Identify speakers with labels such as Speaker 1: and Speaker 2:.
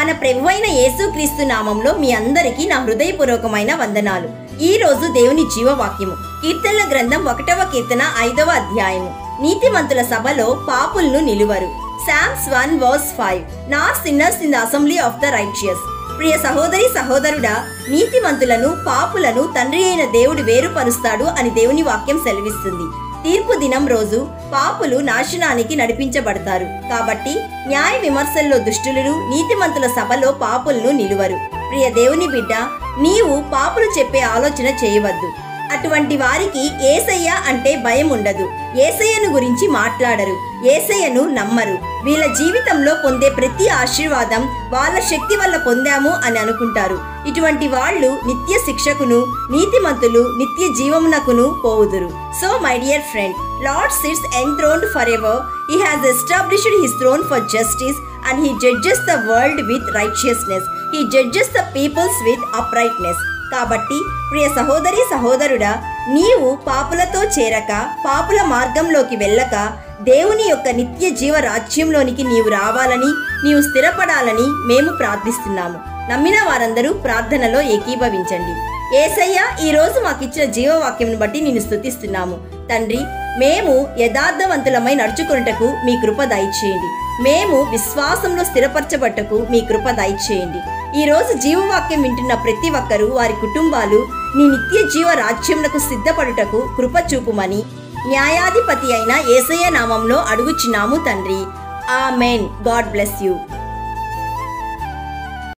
Speaker 1: మన ప్రభువైన యేసుక్రీస్తు నామంలో మీ అందరికీ నా హృదయపూర్వకమైన వందనాలు. ఈ రోజు దేవుని జీవవాక్యము కీర్తనల గ్రంథం 1వ కీర్తన 5వ అధ్యాయము. నీతిమంతుల సభలో పాపులను నిలువరు. Psalms 1:5 Not sinners in the assembly of the righteous. ప్రియ సహోదరి సహోదరుడా, నీతిమంతులను పాపులను తండ్రి అయిన దేవుడు వేరుపరుస్తాడు అని దేవుని వాక్యం సెలవిస్తుంది. తీర్పు దినం రోజు పాపులు నాశనానికి నడిపించబడతారు. కాబట్టి న్యాయ విమర్శల్లో దుష్టులను, నీతిమంతుల సభలో పాపులను నిలువరు. ప్రియ దేవుని బిడ్డ, నీవు పాపులు చెప్పే ఆలోచన చేయవద్దు. అటువంటి వారికి యేసయ్య అంటే భయం ఉండదు. యేసయ్యను గురించి మాట్లాడరు, యేసయ్యను నమ్మరు. వీళ్ళ జీవితంలో పొందే ప్రతి ఆశీర్వాదం వాళ్ళ శక్తి వల్ల పొందాము అని అనుకుంటారు. ఇటువంటి వాళ్ళు నిత్య శిక్షకును, నీతిమంతులు నిత్య జీవమునకును పోవుదురు. So my dear friend, Lord sits enthroned forever. He has established his throne for justice and he judges the world with righteousness. He judges the peoples with uprightness. కాబట్టి ప్రియ సహోదరి సహోదరుడా, నీవు పాపులతో చేరక, పాపుల మార్గంలోకి వెళ్ళక, దేవుని యొక్క నిత్య జీవ రాజ్యంలోనికి నీవు రావాలని, నీవు స్థిరపడాలని మేము ప్రార్థిస్తున్నాము. నమ్మిన వారందరూ ప్రార్థనలో ఏకీభవించండి. యేసయ్య, ఈ రోజు మాకిచ్చిన జీవవాక్యం బట్టి నిన్ను స్తుతిస్తున్నాము. తండ్రి, మేము యథార్థవంతులమై నడుచుకున్నటకు మీ కృప దయచేయండి. మేము విశ్వాసంలో స్థిరపరచబట్టకు మీ కృప దయచేయండి. ఈ రోజు జీవవాక్యం వింటున్న ప్రతి ఒక్కరూ, వారి కుటుంబాలు నీ నిత్య జీవ రాజ్యమునకు సిద్ధపడుటకు కృప చూపుమని న్యాయాధిపతి అయిన యేసయ్య నామంలో అడుగుచున్నాము తండ్రి. ఆమెన్. God bless you.